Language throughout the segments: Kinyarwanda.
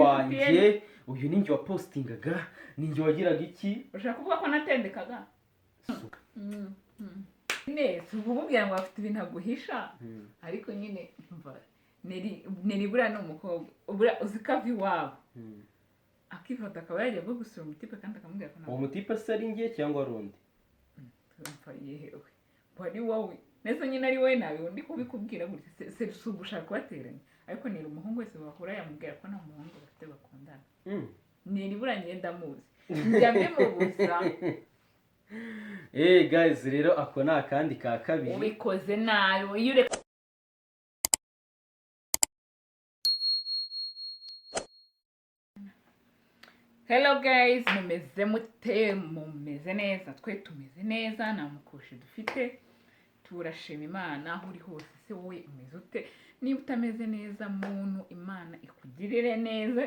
wanjye uyu ninjye wapostingaga ninjye wagiraga iki ushaka kuvuga ko natendekaga neza ubu mubwira ngo afite ibintu aguhisha ariko nyine mva neri buriya ni umukobwa ubura uzi ko ava iwabo akifata akaba yajya bwo gusura umutipe kandi akamubwira ko uwo mutipe se ari njye cyangwa ari undi mva yewe wari wowe neza nyine ari wowe nawe undi kubikubwira gutya se si ugushaka kubateranya ariko neri umuhungu wese bahura yamubwira ko nta muhungu bafite bakundana neri buriya ngenda muzi njya mbimubuza guys rero ako ni akandi ka kabiri ubikoze nabi iyo ureka hello guys mumeze mute mumeze neza twe tumeze neza nta mukoshi dufite turashima imana aho uri hose se wowe umeze ute niba utameze neza muntu imana ikugirire neza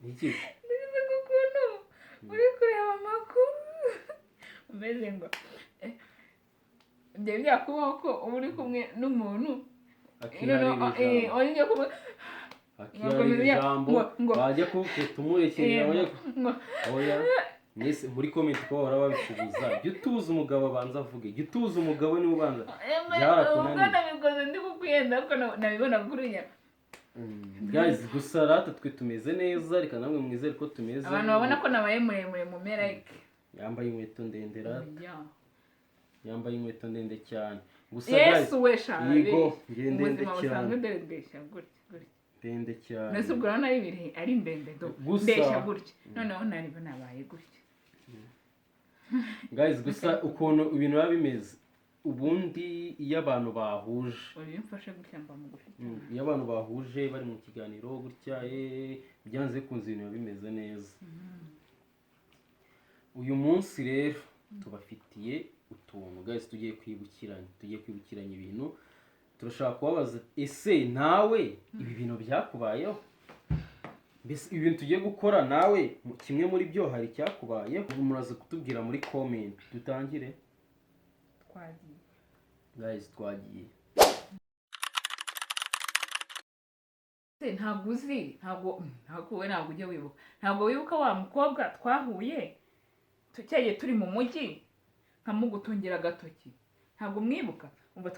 iki uri kureba amakuru umeze ngo ibyo byakubaho ko uba uri kumwe n'umuntu akirarira ijambo wajya tumurekera muri komenti ko bahora babisubiza jya utuza umugabo abanza avuge jya utuza umugabo niwe ubanza byarakunaniye nabikoze ndi kukwiyenda ariko nabibona kuriya guys gusa rata twe tumeze neza reka namwe mwizere ko tumeze abantu babona ko nabaye muremure mu merike yambaye inkweto ndende rata yambaye inkweto ndende cyane gusa guys yego ndende cyane ndendesha gutya ndende cyane nese ubwo rana ari ndende do ndesha gutya noneho naribo nabaye gutya guys gusa ukuntu ibintu biba bimeze ubundi iyo abantu bahuje mfashe gutya mba mu gufi iyo abantu bahuje bari mu kiganiro gutya byanze bikunze ibintu biba bimeze neza uyu munsi rero tubafitiye utuntu guys tugiye kwibukiranya ibintu turashaka kubabaza ese nawe ibi bintu byakubayeho mbese ibintu tugiye gukora nawe kimwe muri byo hari cyakubayeho ubu muraza kutubwira muri comment dutangire twagiye guys twagiye ntabwo uzi ntabwo ujya wibuka ntabwo wibuka wa mukobwa twahuye cyagiye turi mu mujyi nkamugutungira agatoki ntabwo mwibuka umva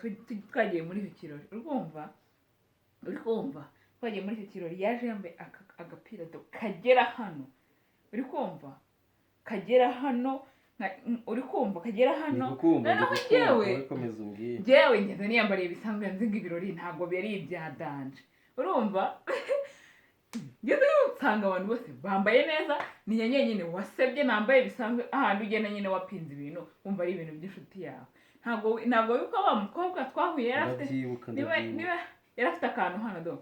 twagiye muri icyo kirori uri kumva twagiye muri icyo kirori yaje yambaye agapira kagera hano uri kumva kagera hano uri kumva kagera hano noneho njyewe ngeze niyambariye bisanzwe nzi ngo ibirori ntabwo biri ibya danje urumva ngeze nsanga abantu bose bambaye neza ni nyine wasebye nambaye bisanzwe ahantu ugenda nyine wapinze ibintu wumva ari ibintu by'inshuti yawe ntabwo yuko wa mukobwa twahuye yari afite akantu hano do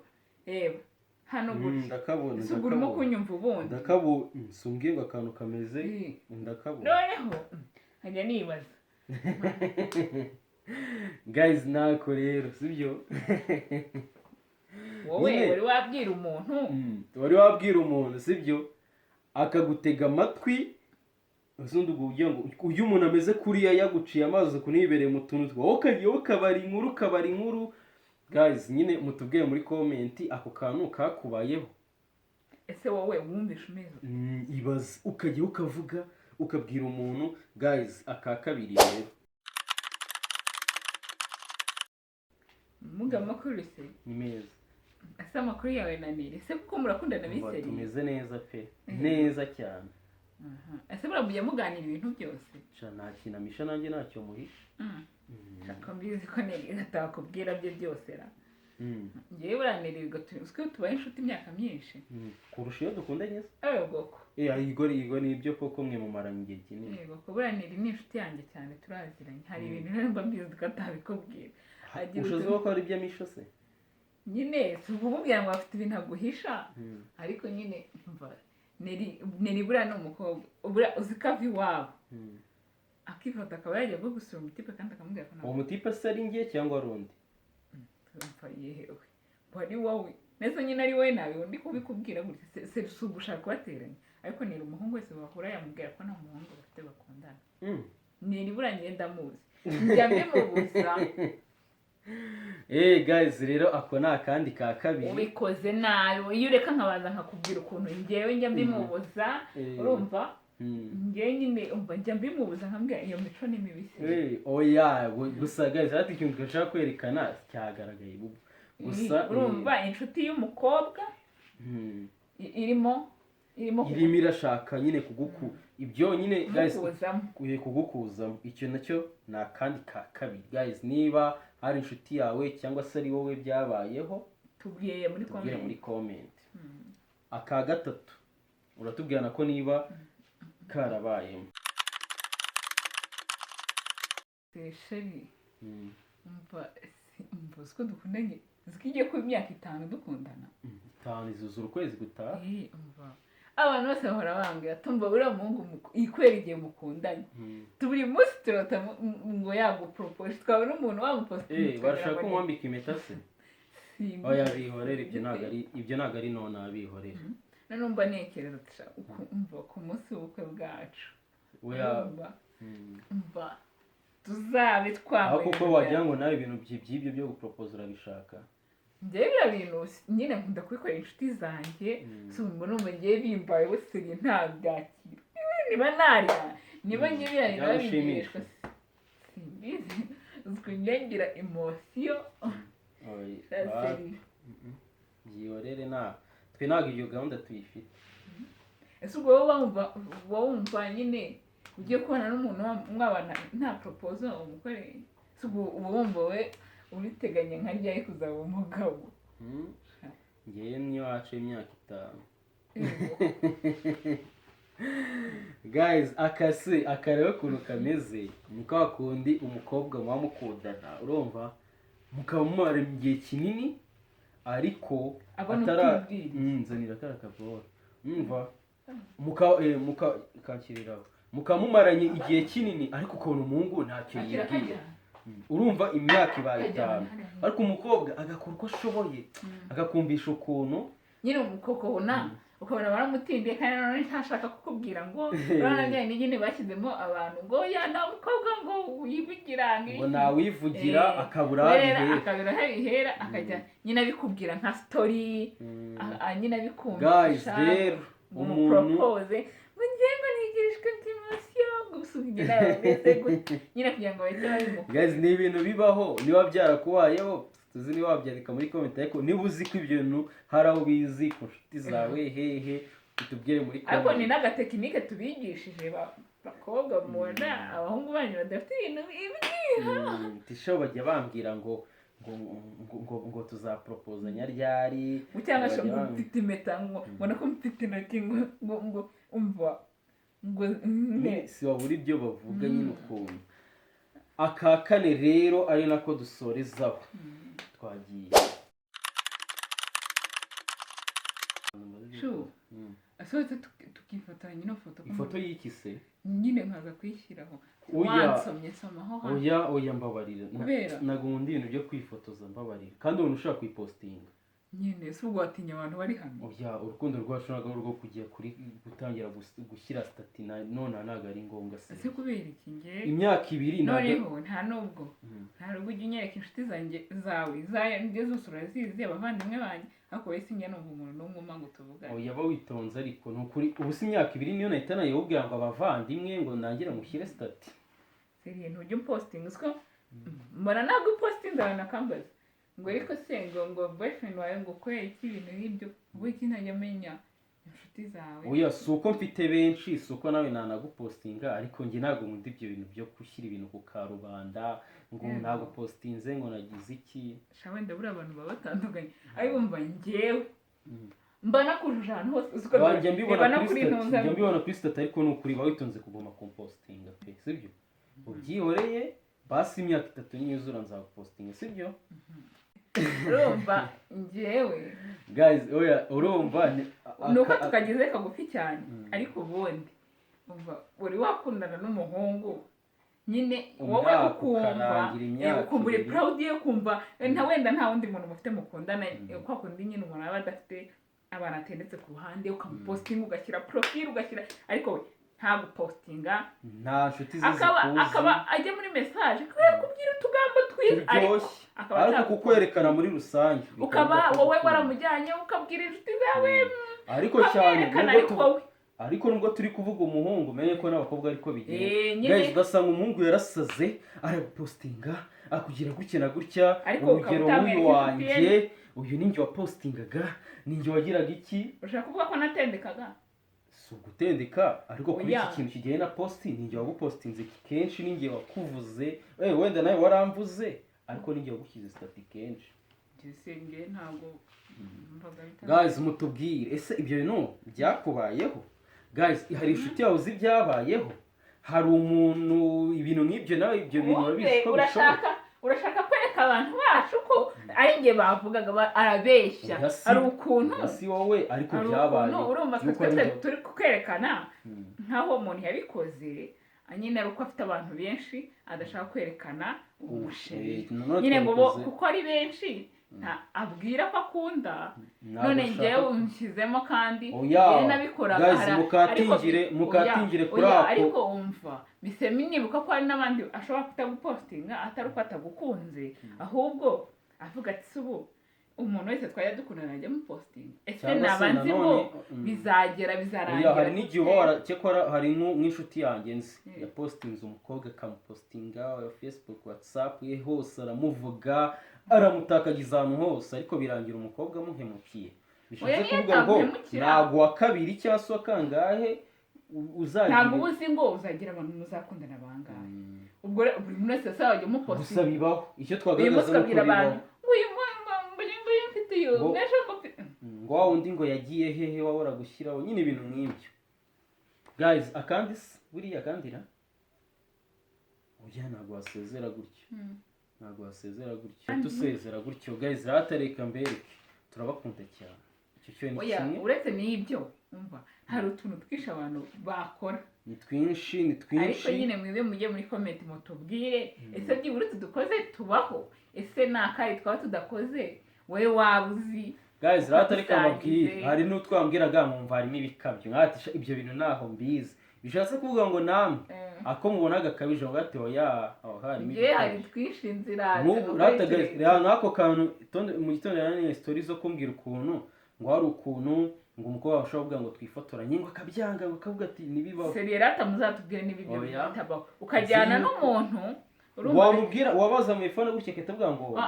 reba hano gutya si ubwo urimo kunyumva ubundi ndakabona sumbwiye ngo akantu kameze ndakabona noneho nkajya nibaza guys nako rero sibyo wowe wari wabwira umuntu sibyo akagutega amatwi uzundi ugiye ngo uyu umuntu ameze kuriya yaguciye amazi kunibereye mu tuntu wowe kabari inkuru guys nyine mutubwiye muri comment ako kantu kakubayeho ese wowe wumvisha umeze ibaze ukajya ukavuga ukabwira umuntu guys aka kabiri rero muga makuru se ni meza ese amakuru yawe nanire ese kuko murakundana biseri tumeze neza pe neza cyane ese murabuye muganira ibintu byose nta kinamisha nanjye ntacyo muhisha shaka mbizi ko neri atakubwira bye byose ra ngewe buraniriye ugatuzwe tubaye inshuti imyaka myinshi kurusha iyo dukundanye se bwoko igor ni ibyo koko mwe mumaranye igihe kinini yego ko buraniriye ni inshuti yanjye cyane turaziranye hari ibintu rero mba mbizi ko atabikubwira ushoze ko ari iby'amisho se nyine si ubumubwira ngo afite ibintu aguhisha ariko nyine mva neri buriya ni umukobwa uzi ko ava iwabo akifata akaba yajya bwo gusura umutipe kandi akamubwira ko uwo mutipe se ari njye cyangwa ari undi mva yewe wari wowe neza nyine ari wowe nawe undi kubikubwira gutya se si ugushaka kubateranya ariko neri umuhungu wese bahura yamubwira ko nta muhungu bafite bakundana neri buriya ngenda muzi njya mbimubuza guys rero ako ni akandi ka kabiri. ubikoze nabi iyo ureka nkabanza nkakubwira ukuntu njyewe njya mbimubuza urumva njyewe nyine umva njya mbimubuza nkambwira iyo mico ni mibi oya gusa guys hati ikintu gashaka kwerekana cyagaragaye gusa urumva inshuti y'umukobwa irimo irashaka nyine ibyo nyine guys kugukuzamo icyo nacyo ni akandi ka kabiri guys. Niba hari inshuti yawe cyangwa se ari wowe byabayeho tubwiye muri comment. Aka gatatu uratubwirana ko niba karabayemo. Sheri umva ko dukundanye zikigiye ku imyaka 5 dukundana 5 izuzura ukwezi gutaha. Umva abantu bose bahora bambwira tumva buriya muhungu ikwera igihe mukundanye tuburi munsi turota ngo yagupropose twabona umuntu wamuposte barashaka kumwambika impeta se. Oya bihorere ibyo ntago ari none abihorere. Numva nekereza umva ku munsi w'ubukwe bwacu umva tuzabe twambaye aho kuko wagira ngo nawe ibintu by'ibyo byo gupropose urabishaka. njyewe biriya bintu nyine nkunda kubikorera inshuti zanjye mbona ngiye bimbaye bose ntabyakira niba njye biriya babimeshwa simbizi uzwinyengera emosiyo byihorere twe ntabwo iyo gahunda tuyifite. ese ubwo wowe wumva nyine ugiye kubana n'umuntu mwabana nta proposal umukoreye ese ubwo wumva we ubiteganya nka ryari kuzaba umugabo? ngewe niyo wacu imyaka 5 guys akareba ukuntu kameze ni kwa kundi umukobwa muba mukundana urumva mukaba mumara igihe kinini ariko nzanira kara kabora umva mukaba mumaranye igihe kinini ariko ukuntu umuhungu ntacyo yibwira urumva imyaka ibaye 5 ariko umukobwa agakora uko ashoboye agakumbisha ukuntu nyine umukobwa ukabona baramutindiye kandi none ntashaka kukubwira ngo urabona bya nyine bashyizemo abantu ngo ya nta mukobwa ngo wivugira ngo nawivugira akabura hera akajya nyine abikubwira nka story nyine abikumbisha guys rero umuntu propose ngengo nigirishwe kimasiyo gusubira nyine kugira ngo bahite babimuka. Guys ni ibintu bibaho niba byarakubayeho tuzi niba wabyandika muri comment ariko niba uzi ko ibyo bintu hari aho bizi ku nshuti zawe hehe utubwire muri comment. Ariko ni n'agatekinike tubigishije bakobwa mubona abahungu banyu badafite ibintu tisho bajya bambwira ngo tuzaproposanya ryari cyangwa se ngo mfite impeta ngo mbona ko mfite intoki ngo umva ngo si wabura ibyo bavuga nyine ukuntu. Aka kane rero ari nako dusorezaho twagiye asohotse tukifatanya ino foto. Ifoto y'iki se? Nyine nkaza kwishyiraho wansomye somaho hano. Oya mbabarira ntabwo nkunda ibintu byo kwifotoza mbabarira kandi umuntu ushaka kwipostinga nyine si ubwo watinya abantu bari hano. Oya urukundo rwacu ntabwo rwo kujya gutangira gushyira stati none ntabwo ari ngombwa se. Ese kubera iki ngiye imyaka 2 noneho nta nubwo ujya unyereka inshuti zawe njye zose urazizi abavandimwe banjye ariko wowe sinjya numva umuntu n'umwe ngo tuvugane. Oya ba witonze ariko nukuri ubu si imyaka 2 niyo nahita nayobwira ngo abavandimwe ngo nangire mushyire stati. Seriye ntujya posting usko mbona ntabwo posting ndabona kambaza ngo ariko se ngo boyfriend wawe ngo kwera iki ibintu nk'ibyo ubwo iki ntajya amenya inshuti zawe. Oya si uko mfite benshi si uko nawe nanagupostinga ariko njye ntabwo nkunda ibyo bintu byo gushyira ibintu ku karubanda ngo nagupostinze ngo nagize iki. Wenda buriya abantu baba batandukanye ariko mba njyewe mbana kujuje ahantu hose uko mbibona kuri stat ariko nukuri ba witonze kugoma compostinga pe sibyo ubyihoreye basi imyaka 3 nyuzura nzagupostinga sibyo. Urumva njyewe guys oya urumva nuko tukagize kagufi cyane ariko ubundi umva uri wakundana n'umuhungu nyine wowe ukumva proud yo kumva wenda nta wundi muntu mufite mukundana kwa kundi nyine umuntu aba adafite abana atendetse ku ruhande ukamupostinga ugashyira profile ugashyira ariko nta gupostinga nta nshuti ze akaba ajya muri message kubera kubwira utugambo twiza turyoshye ariko kukwerekana muri rusange ukaba wowe waramujyanye ukabwira inshuti zawe ariko cyane ariko nubwo turi kuvuga umuhungu umenye ko n'abakobwa ariko bigenda guys ugasanga umuhungu yarasaze arapostinga akugira gutya na gutya urugero w'uyu wanjye uyu ninjye wapostingaga ninjye wagiraga iki ushaka kuvuga ko natendekaga si ugutendeka ariko kuri iki kintu kigiye na posti ninjye wagupostinze kenshi ninjye wakuvuze wenda nawe waramvuze ariko ninjye wagushyize stati kenshi gisenge ntabwo guys mutubwire ese ibyo bintu byakubayeho guys hari inshuti yawe uzi byabayeho hari umuntu ibintu nk'ibyo nawe ibyo bintu urabizi ko bishoboka urashaka kwereka abantu bacu ko ari njye bavugaga arabeshya ari ukuntu si wowe ariko byabaye urumva twe turi kwerekana nk'aho umuntu yabikoze nyine ari uko afite abantu benshi adashaka kwerekana umusheri nyine ngo kuko ari benshi abwira ko akunda none njyewe unshyizemo kandi nabikoraga mukatingire kuri ako ariko wumva bisema nibuka ko hari n'abandi ashobora kutagupostinga atari uko atagukunze ahubwo avuga ati ubu umuntu wese twajya dukundana ajya mupostinga ese nabanzi ngo bizarangira hari n'igihe uba hari nk'inshuti yanjye nzi yapostinze umukobwa akamupostinga Facebook WhatsApp ye hose aramuvuga aramutakagiza ahantu hose ariko birangira umukobwa amuhemukiye bishatse kuvuga ngo ntabwo wa kabiri cyangwa se wa kangahe uzagira ntabwo uzi ngo uzagira abantu muzakundana bangahe ubwo buri muntu wese asaba ajya umupostinga gusa bibaho icyo twagaragaza no kubibaho ngo wa wundi ngo yagiye hehe wabura gushyiraho nyine ibintu nk'ibyo guys akandi buriya kandira oya ntabwo wasezera gutyo ntabwo wasezera gutyo dusezera gutyo guys ratareka mbereke turabakunda cyane icyo cyo ni kimwe uretse n'ibyo umva hari utuntu twinshi abantu bakora ni twinshi ariko nyine mwibe mujye muri comment mutubwire ese byibura tudukoze tubaho ese nakari twaba tudakoze wowe wabuzi guys ratareka mabwire hari n'utwambwiraga mwumva harimo ibikabyo nkatisha ibyo bintu naho mbizi bishatse kuvuga ngo namwe ako mubonaga kabije ngo ati oya aho harimo ibikabyo hari twinshi inzira rero nako kantu mu gitondo yaraniye stories zo kumbwira ukuntu ngo hari ukuntu ngo umukobwa washobora kuvuga ngo twifotoranye ngo akabyanga ngo akavuga ati nibibaho seriyerata muzatubwire n'ibibyo bitabaho ukajyana n'umuntu wamubwira wabaza mu ifone gutya kitavuga ngo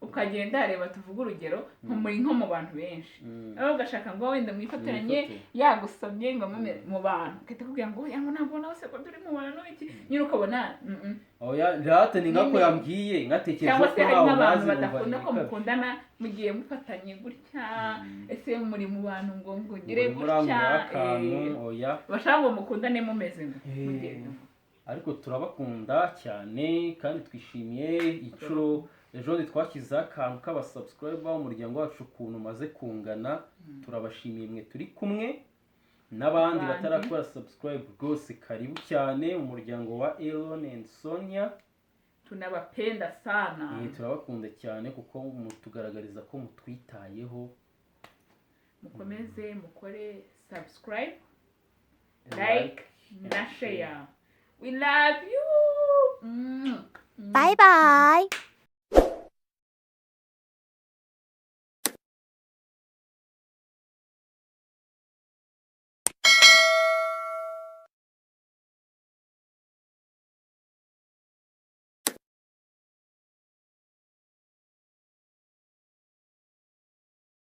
ukagenda areba tuvuga urugero nko mu bantu benshi aho ugashaka ngo wenda mwifotoranye yagusabye ngo mu bantu ukita kubwira ngo yango nabona wose ko turi mu bantu iki nyine ukabona oya rata ni nkako yambwiye ngatekereje cyangwa se hari n'abantu badakunda ko mukundana mugiye mufatanye gutya ese muri mu bantu ngo ngire gutya bashaka ngo mukundane mumeze ngo mugende ariko turabakunda cyane kandi twishimiye inshuro ejo twashyize akantu k'abasubscriber umuryango wacu ukuntu umaze kungana turabashimiye mwe turi kumwe n'abandi batarakora subscribe rwose karibu cyane umuryango wa Elon and Sonia tunabapenda sana turabakunda cyane kuko mutugaragariza ko mutwitayeho mukomeze mukore subscribe like na share. We love you. Bye bye.